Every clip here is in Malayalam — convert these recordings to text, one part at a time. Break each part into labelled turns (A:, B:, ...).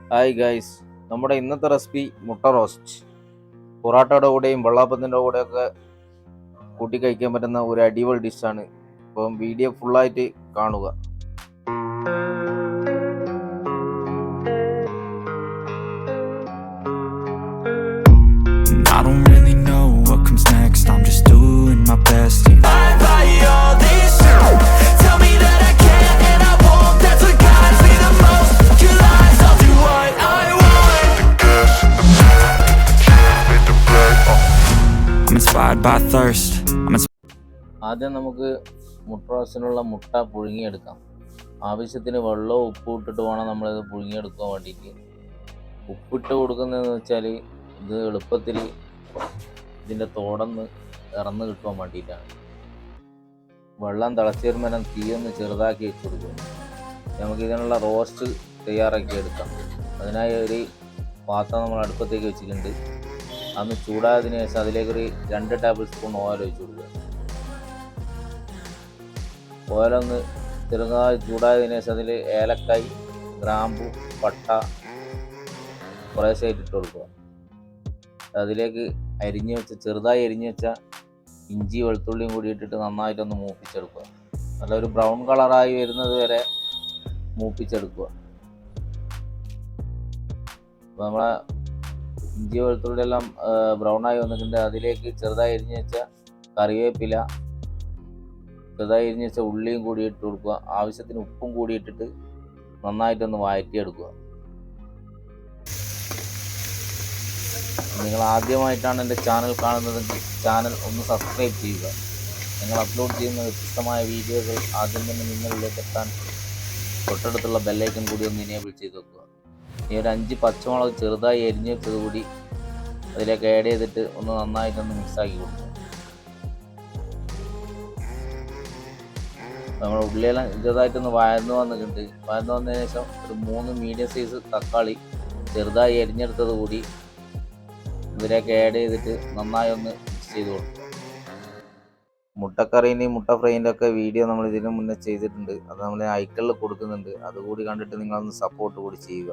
A: ഹായ് ഗൈസ്, നമ്മുടെ ഇന്നത്തെ റെസിപ്പി മുട്ട റോസ്റ്റ്. പൊറാട്ടയുടെ കൂടെയും വെള്ളാപ്പത്തിൻ്റെ കൂടെയൊക്കെ കൂട്ടി കഴിക്കാൻ പറ്റുന്ന ഒരു അടിപൊളി ഡിഷാണ്. അപ്പം വീഡിയോ ഫുള്ളായിട്ട് കാണുക.
B: I don't really know what comes next. I'm just doing my best. I buy all this shit. Tell me that I can't and I won't. That's what guides me the most. Your lies, I'll do what I want. The gas in the back, the key with the black. I'm inspired by thirst.
A: ആദ്യം നമുക്ക് മുട്ട റോസ്റ്റിനുള്ള മുട്ട പുഴുങ്ങിയെടുക്കാം. ആവശ്യത്തിന് വെള്ളവും ഉപ്പും ഇട്ടിട്ട് വേണം നമ്മളിത് പുഴുങ്ങിയെടുക്കാൻ വേണ്ടിയിട്ട്. ഉപ്പിട്ട് കൊടുക്കുന്നതെന്ന് വെച്ചാൽ ഇത് എളുപ്പത്തിൽ ഇതിൻ്റെ തോടൊന്ന് ഇറന്ന് കിട്ടുവാൻ വേണ്ടിയിട്ടാണ്. വെള്ളം തിളച്ച് വരുമ്പോൾ തീയൊന്ന് ചെറുതാക്കി വെച്ച് കൊടുക്കും. നമുക്ക് ഇതിനുള്ള റോസ്റ്റ് തയ്യാറാക്കി എടുക്കാം. അതിനായി ഒരു പാത്രം നമ്മൾ അടുപ്പത്തേക്ക് വെച്ചിട്ടുണ്ട്. അന്ന് ചൂടായതിനു ശേഷം അതിലേക്കൊരു 2 ടേബിൾ സ്പൂൺ ഓയിൽ ഒഴിച്ച് കൊടുക്കുക. ഓയിലൊന്ന് ചെറുതായി ചൂടായതിനു ശേഷം അതിൽ ഏലക്കായ്, ഗ്രാമ്പു, പട്ട കുറേശ്ശായിട്ട് ഇട്ട് കൊടുക്കുക. അതിലേക്ക് ചെറുതായി അരിഞ്ഞു വെച്ച ഇഞ്ചി വെളുത്തുള്ളിയും കൂടി ഇട്ടിട്ട് നന്നായിട്ടൊന്ന് മൂപ്പിച്ചെടുക്കുക. നല്ലൊരു ബ്രൗൺ കളറായി വരുന്നത് വരെ മൂപ്പിച്ചെടുക്കുക. അപ്പോൾ നമ്മളെ ഇഞ്ചി വെളുത്തുള്ളി എല്ലാം ബ്രൗണായി വന്നിട്ടുണ്ട്. അതിലേക്ക് ചെറുതായി അരിഞ്ഞു വെച്ച കറിവേപ്പില, ചെറുതായി അരിഞ്ഞു വെച്ച ഉള്ളിയും കൂടി ഇട്ട് കൊടുക്കുക. ആവശ്യത്തിന് ഉപ്പും കൂടി ഇട്ടിട്ട് നന്നായിട്ടൊന്ന് വഴറ്റിയെടുക്കുക. നിങ്ങൾ ആദ്യമായിട്ടാണ് എൻ്റെ ചാനൽ കാണുന്നതെങ്കിൽ ചാനൽ ഒന്ന് സബ്സ്ക്രൈബ് ചെയ്യുക. നിങ്ങൾ അപ്ലോഡ് ചെയ്യുന്ന വ്യത്യസ്തമായ വീഡിയോകൾ ആദ്യം തന്നെ നിങ്ങളിലേക്ക് എത്താൻ തൊട്ടടുത്തുള്ള ബെല്ലൈക്കൺ കൂടി ഒന്ന് എനേബിൾ ചെയ്ത് വെക്കുക. ഈ ഒരു 5 പച്ചമുളക് ചെറുതായി അരിഞ്ഞു വെച്ചത് കൂടി അതിലേക്ക് ആഡ് ചെയ്തിട്ട് ഒന്ന് നന്നായിട്ടൊന്ന് മിക്സാക്കി കൊടുക്കുക. നമ്മൾ ഉള്ളിയെല്ലാം ചെറുതായിട്ടൊന്ന് വഴന്നു വന്നിട്ടുണ്ട്. വഴന്നു വന്നതിന് ശേഷം ഒരു 3 മീഡിയം സൈസ് തക്കാളി ചെറുതായി അരിഞ്ഞെടുത്തത് കൂടി ഇതിലേക്ക് ആഡ് ചെയ്തിട്ട് നന്നായി ഒന്ന് മിക്സ് ചെയ്ത് കൊടുക്കുക. മുട്ടക്കറീൻ്റെയും മുട്ട ഫ്രൈൻ്റെ ഒക്കെ വീഡിയോ നമ്മൾ ഇതിനു മുന്നേ ചെയ്തിട്ടുണ്ട്. അത് നമ്മൾ ഐക്കണിൽ കൊടുക്കുന്നുണ്ട്. അതുകൂടി കണ്ടിട്ട് നിങ്ങളൊന്ന് സപ്പോർട്ട് കൂടി ചെയ്യുക.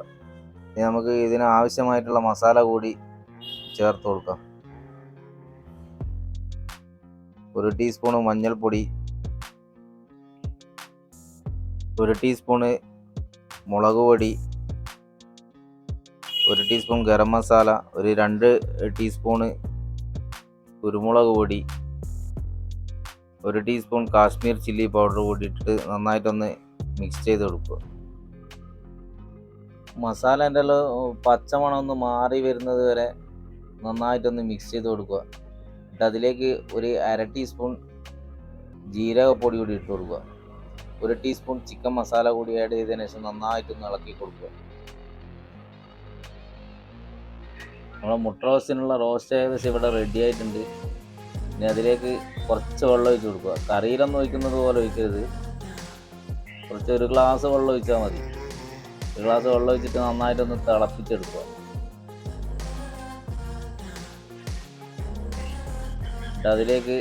A: ഇനി നമുക്ക് ഇതിന് ആവശ്യമായിട്ടുള്ള മസാല കൂടി ചേർത്ത് കൊടുക്കാം. 1 ടീസ്പൂണ് മഞ്ഞൾപ്പൊടി, 1 ടീസ്പൂണ് മുളക് പൊടി, 1 ടീസ്പൂൺ ഗരം മസാല, ഒരു 2 ടീസ്പൂണ് കുരുമുളക് പൊടി, 1 ടീസ്പൂൺ കാശ്മീർ ചില്ലി പൗഡർ കൂടി ഇട്ടിട്ട് നന്നായിട്ടൊന്ന് മിക്സ് ചെയ്ത് കൊടുക്കുക. മസാലേൻ്റെ പച്ചമണം ഒന്ന് മാറി വരുന്നത് വരെ നന്നായിട്ടൊന്ന് മിക്സ് ചെയ്ത് കൊടുക്കുക. എന്നിട്ട് അതിലേക്ക് ഒരു 1/2 ടീസ്പൂൺ ജീരകപ്പൊടി കൂടി ഇട്ട് കൊടുക്കുക. 1 ടീസ്പൂൺ ചിക്കൻ മസാല കൂടി ആഡ് ചെയ്തതിന് ശേഷം നന്നായിട്ടൊന്ന് ഇളക്കി കൊടുക്കുക. നമ്മളെ മുട്ട റോസ്റ്റിനുള്ള റോസ്റ്റ് ഏകദേശം ഇവിടെ റെഡി ആയിട്ടുണ്ട്. ഇനി അതിലേക്ക് കുറച്ച് വെള്ളം ഒഴിച്ച് കൊടുക്കുക. കറിയിലൊന്നും ഒഴിക്കുന്നത് പോലെ ഒഴിക്കരുത്. കുറച്ച് 1 ഗ്ലാസ് വെള്ളം ഒഴിച്ചാൽ മതി. 1 ഗ്ലാസ് വെള്ളം ഒഴിച്ചിട്ട് നന്നായിട്ടൊന്ന് തിളപ്പിച്ചെടുക്കുക. അതിലേക്ക്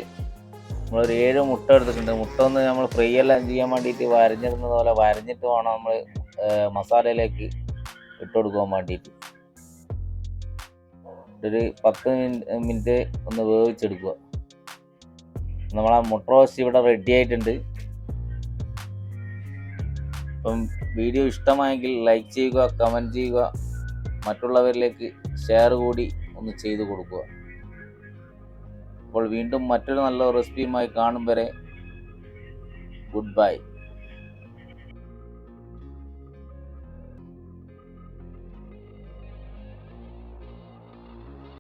A: നമ്മളൊരു 7 മുട്ട എടുത്തിട്ടുണ്ട്. മുട്ട ഒന്ന് നമ്മൾ ഫ്രൈ എല്ലാം ചെയ്യാൻ വേണ്ടിയിട്ട് വരഞ്ഞിടുന്നത് പോലെ വരഞ്ഞിട്ട് വേണം നമ്മൾ മസാലയിലേക്ക് ഇട്ട് കൊടുക്കാൻ വേണ്ടിയിട്ട്. ഒരു 10 മിനിറ്റ് ഒന്ന് വേവിച്ചെടുക്കുക. നമ്മളെ മുട്ട റോസ്റ്റ് ഇവിടെ റെഡി ആയിട്ടുണ്ട്. അപ്പം വീഡിയോ ഇഷ്ടമായെങ്കിൽ ലൈക്ക് ചെയ്യുക, കമൻറ്റ് ചെയ്യുക, മറ്റുള്ളവരിലേക്ക് ഷെയർ കൂടി ഒന്ന് ചെയ്തു കൊടുക്കുക. അപ്പോൾ വീണ്ടും മറ്റൊരു നല്ല റെസിപ്പിയുമായി കാണും വരെ ഗുഡ് ബൈ.